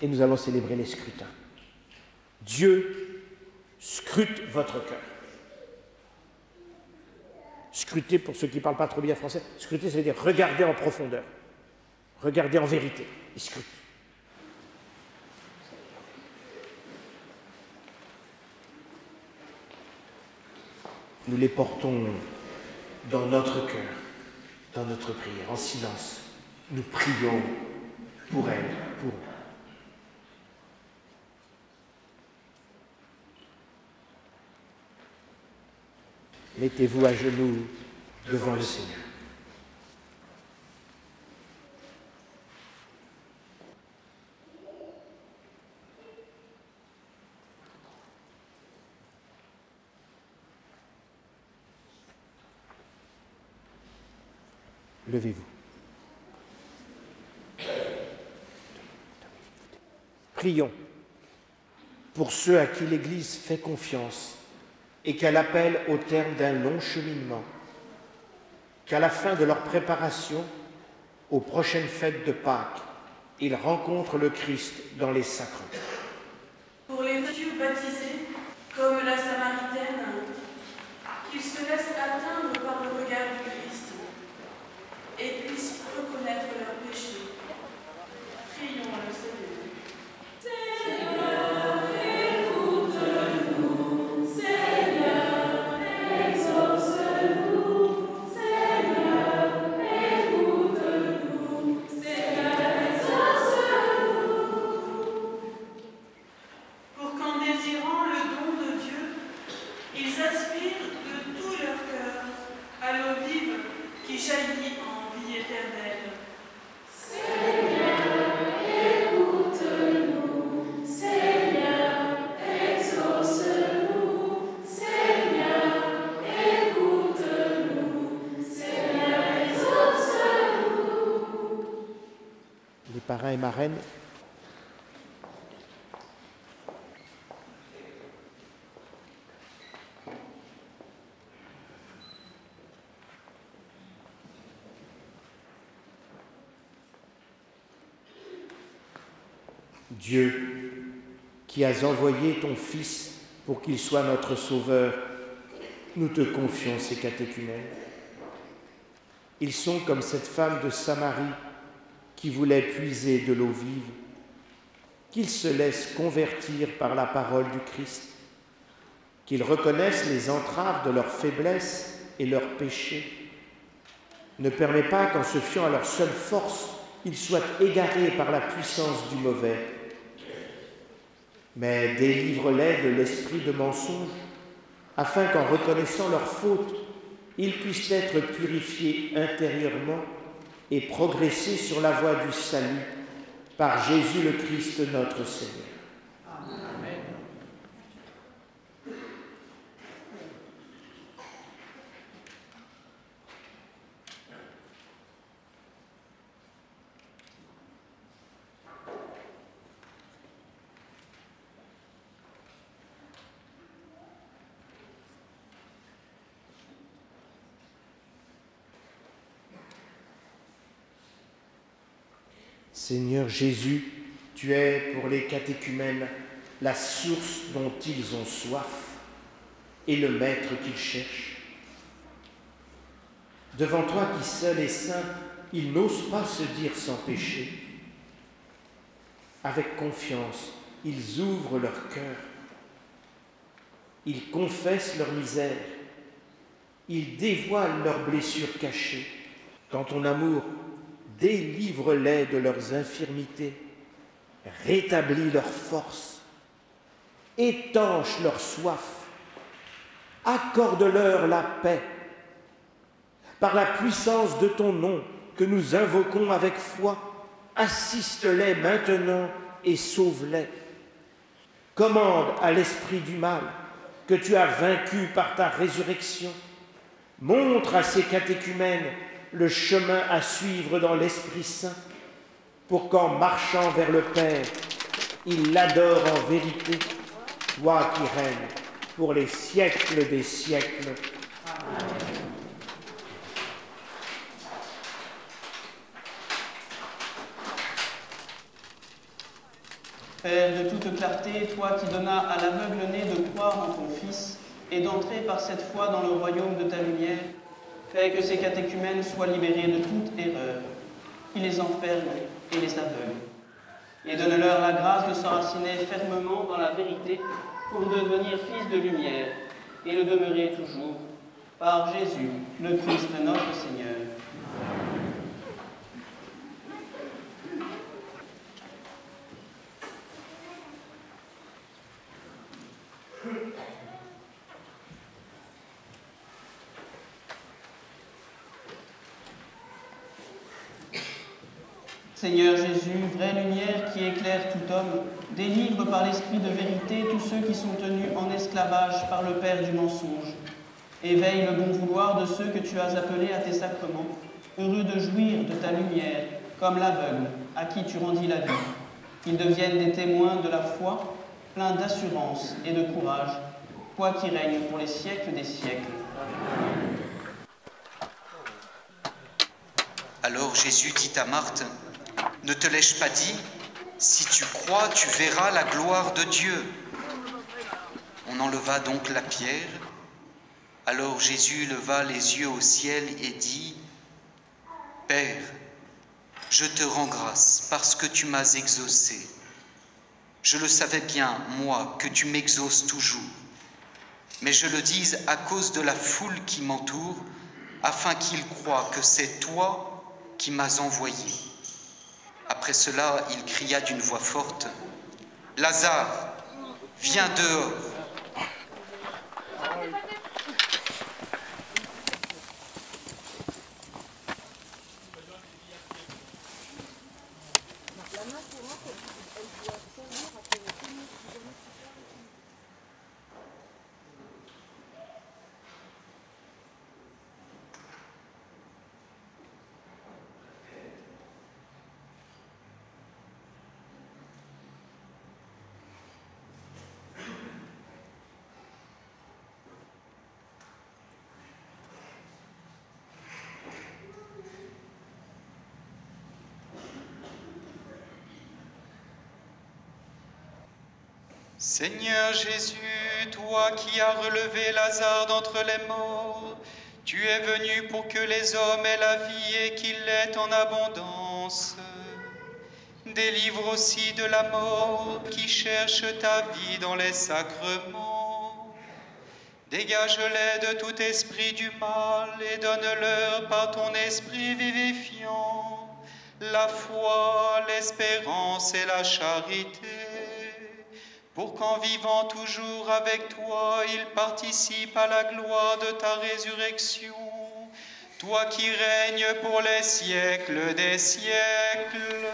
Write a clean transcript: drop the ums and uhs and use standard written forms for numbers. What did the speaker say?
et nous allons célébrer les scrutins. Dieu scrute votre cœur. Scruter, pour ceux qui ne parlent pas trop bien français, scruter, ça veut dire regarder en profondeur, regarder en vérité. Il scrute. Nous les portons dans notre cœur, dans notre prière, en silence. Nous prions pour elles, pour eux. Mettez-vous à genoux devant le Seigneur. Levez-vous. Prions pour ceux à qui l'Église fait confiance et qu'elle appelle au terme d'un long cheminement, qu'à la fin de leur préparation aux prochaines fêtes de Pâques, ils rencontrent le Christ dans les sacrements. Pour les Dieu baptisés, comme la Samaritaine, qu'ils se laissent atteindre par le regard du Christ et puissent reconnaître leurs péchés. Prions le Seigneur. Parrain et marraine, Dieu, qui as envoyé ton Fils pour qu'il soit notre Sauveur, nous te confions ces catéchumènes. Ils sont comme cette femme de Samarie qui voulait puiser de l'eau vive, qu'ils se laissent convertir par la parole du Christ, qu'ils reconnaissent les entraves de leur faiblesse et leurs péchés. Ne permets pas qu'en se fiant à leur seule force, ils soient égarés par la puissance du mauvais, mais délivre-les de l'esprit de mensonge, afin qu'en reconnaissant leurs fautes, ils puissent être purifiés intérieurement et progresser sur la voie du salut par Jésus le Christ notre Seigneur. Amen. Seigneur Jésus, tu es pour les catéchumènes la source dont ils ont soif et le maître qu'ils cherchent. Devant toi qui seul est saint, ils n'osent pas se dire sans péché. Avec confiance, ils ouvrent leur cœur. Ils confessent leur misère. Ils dévoilent leurs blessures cachées. Dans ton amour, délivre-les de leurs infirmités, rétablis leur force, étanche leur soif, accorde-leur la paix. Par la puissance de ton nom que nous invoquons avec foi, assiste-les maintenant et sauve-les. Commande à l'esprit du mal que tu as vaincu par ta résurrection. Montre à ces catéchumènes le chemin à suivre dans l'Esprit Saint, pour qu'en marchant vers le Père, ils l'adorent en vérité, toi qui règnes pour les siècles des siècles. Amen. Père de toute clarté, toi qui donnas à l'aveugle-né de croire en ton Fils et d'entrer par cette foi dans le royaume de ta lumière, fais que ces catéchumènes soient libérés de toute erreur, qui les enferme et les aveugle. Et donne-leur la grâce de s'enraciner fermement dans la vérité pour devenir fils de lumière et le demeurer toujours, par Jésus, le Christ notre Seigneur. Seigneur Jésus, vraie lumière qui éclaire tout homme, délivre par l'esprit de vérité tous ceux qui sont tenus en esclavage par le père du mensonge. Éveille le bon vouloir de ceux que tu as appelés à tes sacrements, heureux de jouir de ta lumière, comme l'aveugle à qui tu rendis la vie. Qu'ils deviennent des témoins de la foi, pleins d'assurance et de courage, toi qui règnes pour les siècles des siècles. Alors Jésus dit à Marthe, « Ne te l'ai-je pas dit? Si tu crois, tu verras la gloire de Dieu. » On enleva donc la pierre. Alors Jésus leva les yeux au ciel et dit, « Père, je te rends grâce parce que tu m'as exaucé. Je le savais bien, moi, que tu m'exauces toujours. Mais je le dis à cause de la foule qui m'entoure, afin qu'ils croient que c'est toi qui m'as envoyé. » Après cela, il cria d'une voix forte, « Lazare, viens dehors !» Seigneur Jésus, toi qui as relevé Lazare d'entre les morts, tu es venu pour que les hommes aient la vie et qu'ils l'aient en abondance. Délivre aussi de la mort qui cherche ta vie dans les sacrements. Dégage-les de tout esprit du mal et donne-leur par ton esprit vivifiant la foi, l'espérance et la charité, pour qu'en vivant toujours avec toi, ils participent à la gloire de ta résurrection, toi qui règnes pour les siècles des siècles.